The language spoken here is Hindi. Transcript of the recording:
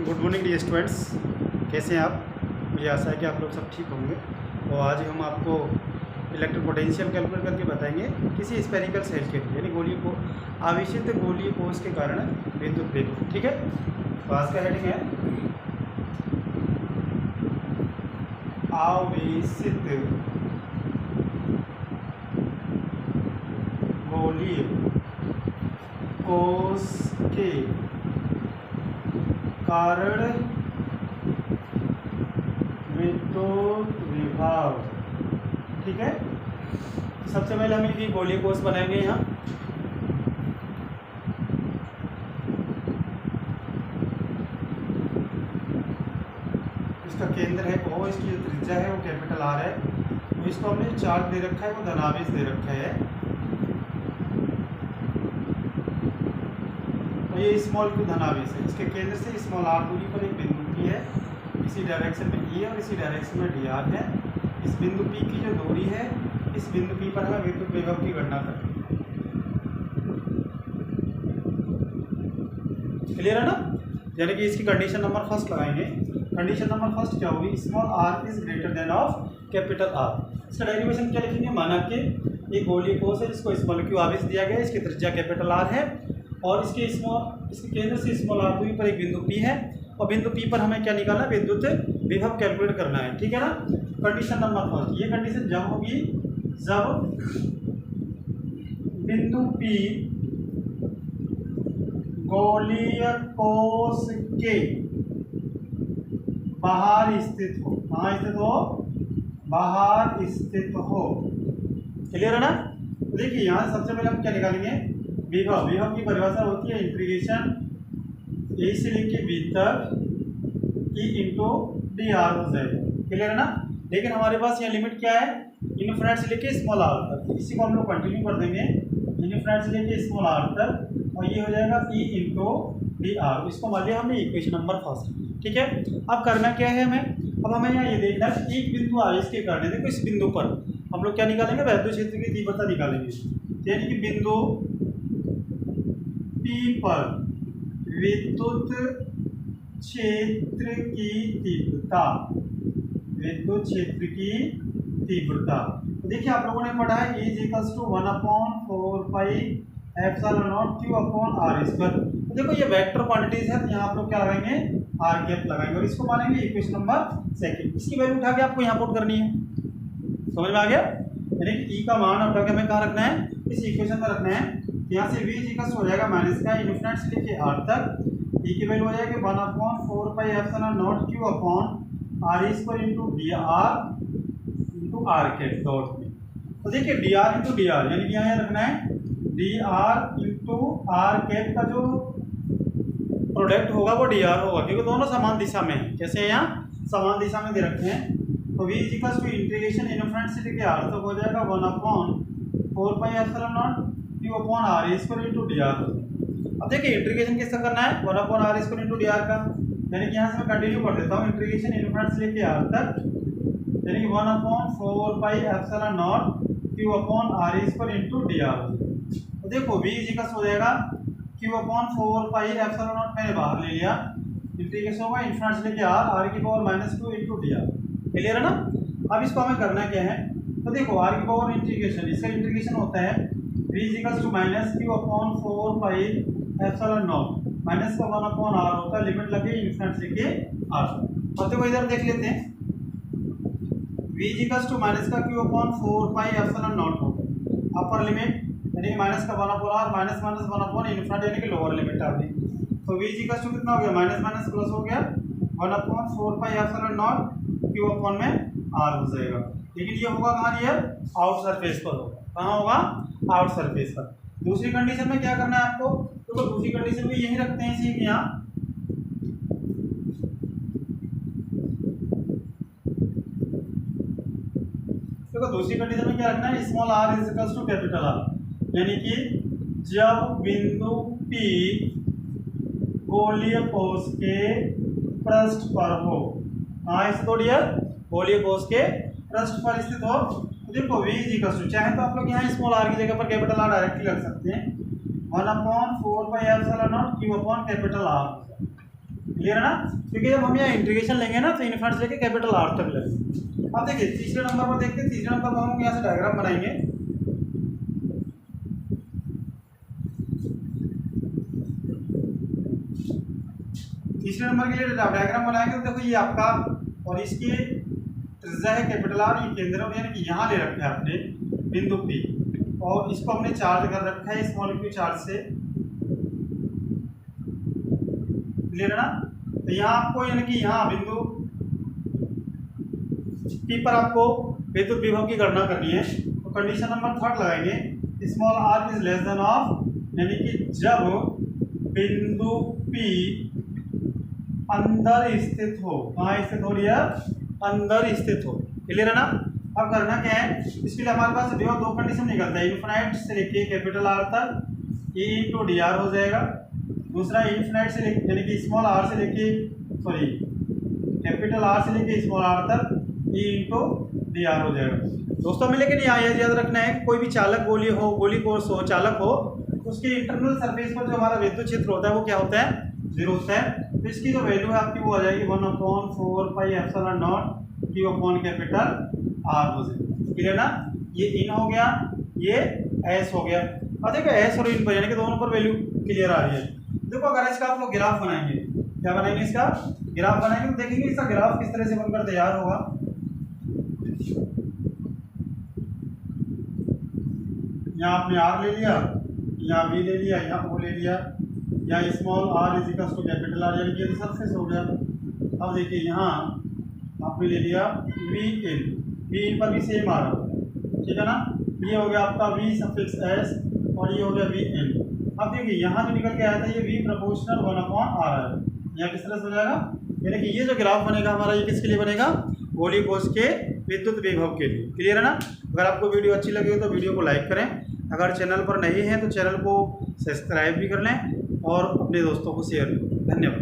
गुड मॉर्निंग डियर स्टूडेंट्स, कैसे हैं आप। मुझे आशा है कि आप लोग सब ठीक होंगे। और आज हम आपको इलेक्ट्रिक पोटेंशियल कैलकुलेट करके बताएंगे किसी स्फेरिकल सेल के लिए, यानी गोलीय को आवेशित गोलीय कोश के कारण विद्युत वेग। ठीक है, तो आज का हेडिंग है आवेशित गोलीय कोश के कारण विद्युत विभाव। ठीक है, सबसे पहले हम इनकी गोलीय कोश बनाएंगे। यहाँ इसका केंद्र है O, इसकी जो त्रिज्या है वो कैपिटल R है। तो इसको हमने चार्ज दे रखा है, वो धनावेश दे रखा है। तो ये स्मॉल Q धनावेश है। इसके केंद्र से स्मॉल r दूरी पर एक बिंदु P है, इसी डायरेक्शन में E और इसी डायरेक्शन में dr है। इस बिंदु P की जो दूरी है, इस बिंदु P पर हमें विद्युत विभव की गणना करनी है। क्लियर है ना। यानी कि इसकी कंडीशन नंबर फर्स्ट लगाएंगे। कंडीशन नंबर फर्स्ट क्या होगी, small r is greater than of capital R। इसका डेरिवेशन क्या लिखेंगे, माना कि एक गोलीय कोश है जिसको स्मॉल Q आवेश दिया गया है, इसकी त्रिज्या कैपिटल R है और इसके केंद्र से स्मॉल r दूरी पर एक बिंदु P है और बिंदु P पर हमें क्या निकालना है, विद्युत विभव कैलकुलेट करना है। ठीक है ना। कंडीशन नंबर फर्स्ट, ये कंडीशन जब होगी जब बिंदु P गोलीय कोश के बाहर स्थित हो। कहाँ स्थित हो, बाहर स्थित हो। क्लियर है ना। तो देखिए यहाँ सबसे पहले हम क्या निकालेंगे, विभव। विभव की परिभाषा होती है इंटीग्रेशन ए से लेके बी तक E इंटू डी आर हो जाएगा। क्लियर है ना। लेकिन हमारे पास यहाँ लिमिट क्या है, इनफिनिट से लेके स्मॉल आर तक। इसी को हम लोग कंटिन्यू कर देंगे, इनफिनिट से लेके स्मॉल आर तक, और ये हो जाएगा E इंटू डी आर। इसको मान लिया हमने इक्वेशन नंबर फर्स्ट। ठीक है, अब करना क्या है हमें, अब हमें यहाँ ये देखना है कि एक बिंदु आवेश के कारण, देखो इस बिंदु पर हम लोग क्या निकालेंगे, विद्युत क्षेत्र की तीव्रता निकालेंगे। यानी कि बिंदु P पर विद्युत क्षेत्र की तीव्रता, विद्युत क्षेत्र की तीव्रता। तो देखिए आप लोगों ने पढ़ा है E equals to 1/4 epsilon not Q upon R square. तो देखो ये वेक्टर क्वांटिटीज है, तो यहाँ आप लोग क्या लगाएंगे, R कैप लगाएंगे और इसको मानेंगे इक्वेशन नंबर सेकंड। इसकी वैल्यू उठा के आपको यहाँ पुट करनी है। समझ में आ गया। यानी कि E का मान उठा के हमें कहाँ रखना है, इस इक्वेशन में रखना है। यहाँ से V इक्वल्स हो जाएगा माइनस का इनफिनिट से लेके R तक, E की वैल्यू हो जाएगी 1/4 epsilon not Q upon R square into R cap dot में। तो देखिए dr इंटू डी आर, यानी कि यहाँ रखना है dr इंटू R कैप का जो प्रोडक्ट होगा वो dr होगा, क्योंकि दोनों समान दिशा में है। कैसे यहाँ समान दिशा में दे रखे हैं। तो V equals to integration infinite से लेके R तक हो जाएगा 1/4 epsilon not Q upon R square into d r. अब देखिए इंटीग्रेशन किसका करना है, 1/r square into d are का। यानी कि यहाँ से मैं कंटिन्यू कर देता हूँ, इंटीग्रेशन इनफिनिट से लेके R तक, यानी कि 1/4 epsilon not Q upon R square into d are. तो देखो V इक्वल्स हो जाएगा Q अपॉन 4 एप्सिलॉन नॉट मैंने बाहर ले लिया, इंटीग्रेशन होगा इनफिनिट से लेके R की power -2 into d are. Clear है ना। अब इसको हमें करना क्या है, तो देखो R की पावर इंटीग्रेशन, इसका इंटीग्रेशन होता है V equals to minus Q upon 4 epsilon naught, minus का 1/r होता है, लिमिट लगे इनफिनिट से लेके R। अब देखो इधर देख लेते हैं, V इक्वल्स टू माइनस का Q अपॉन 4 एप्सिलॉन नॉट होगा अपर लिमिट, यानी कि माइनस का 1/r माइनस 1/, यानी कि लोअर लिमिट आ गई। तो V इक्वल्स टू कितना हो गया, माइनस माइनस प्लस हो गया, 1/4 एप्सिलॉन नॉट Q अपॉन में R हो जाएगा। लेकिन ये होगा कहाँ, ये आउट सरफेस पर होगा। कहाँ होगा, आउट सरफेस पर। दूसरी कंडीशन में क्या करना है आपको, तो दूसरी कंडीशन में यही रखते हैं इसी यहाँ, देखो दूसरी कंडीशन में क्या रखना है, small r is equals to capital R। यानी कि जब बिंदु P गोलीय कोश के पृष्ठ पर हो, हाँ इसे तो डियर गोलीय कोश के पृष्ठ पर स्थित हो। तो देखो V इक्वल्स टू, चाहे तो आप लोग यहाँ स्मॉल r की जगह पर कैपिटल R डायरेक्टली रख सकते हैं, 1/4 epsilon not Q upon capital R। Clear है ना, क्योंकि जब हम यहाँ इंटीग्रेशन लेंगे ना तो इन्फिनिटी से लेके कैपिटल आर तक लेंगे। अब देखिए तीसरे नंबर पर देखते हैं, तीसरे नंबर पर हम यहाँ से डायग्राम बनाएंगे। तीसरे नंबर के लिए डायग्राम बनाएंगे तो देखो ये आपका, और इसकी त्रिज्या है कैपिटल आर, ये केंद्र है, यानी कि यहाँ ले रखा है आपने बिंदु P, और इसको हमने चार्ज कर रखा है स्मॉल q चार्ज से। क्लियर है ना, तो यहाँ आपको यानी कि यहाँ बिंदु P पर आपको विद्युत विभव की गणना करनी है। तो कंडीशन नंबर 3 लगाएंगे, small r is less than of, यानी कि जब बिंदु P अंदर स्थित हो, कहाँ स्थित हो रही है, अंदर स्थित हो। क्लियर है ना। अब करना क्या है, इसके लिए हमारे पास दो कंडीशन निकलता है, इन्फिनाइट से लेके कैपिटल आर तक ए इंटू डी आर हो जाएगा, दूसरा इन्फिनाइट से लेके यानी कि स्मॉल आर से लेके सॉरी कैपिटल आर से लेके स्मॉल आर तक ए इंटू डी आर हो जाएगा। दोस्तों में लेकिन यहाँ यह याद रखना है, कोई भी चालक गोली हो, गोली कोर्स हो, चालक हो, उसके इंटरनल सरफेस पर जो हमारा विद्युत क्षेत्र होता है वो क्या होता है, 0 होता है। तो इसकी जो वैल्यू है आपकी वो आ जाएगी 1/4πε0 Q कैपिटल आर हो जाएगी। क्लियर ना, ये इन हो गया, ये एस हो गया। अब देखो एस और इन पर यानी कि दोनों पर वैल्यू क्लियर आ रही है। देखो अगर इसका आप लोग ग्राफ बनाएंगे, क्या बनाएंगे, इसका ग्राफ बनाएंगे तो देखेंगे इसका ग्राफ किस तरह से बनकर तैयार होगा। यहाँ आपने आर ले लिया, यहाँ बी ले लिया, यहाँ ओ ले लिया, यहाँ small r is equal to capital r, यानी कि ये सरफेस हो गया। अब देखिए यहाँ आपने ले लिया वी एल, वी पर भी सेम आ रहा है, ठीक है ना, ये हो गया आपका वी सफिक्स एस और ये हो गया वी एल। अब देखिए यहाँ जो निकल के आया था ये वी प्रोपोर्शनल 1/r है, यहाँ किस तरह से हो जाएगा, यानी कि ये जो ग्राफ बनेगा हमारा ये किसके लिए बनेगा, गोली कोष के विद्युत विभव के लिए। क्लियर है ना। अगर आपको वीडियो अच्छी लगी हो तो वीडियो को लाइक करें, अगर चैनल पर नहीं है तो चैनल को सब्सक्राइब भी कर लें और अपने दोस्तों को शेयर करें। धन्यवाद।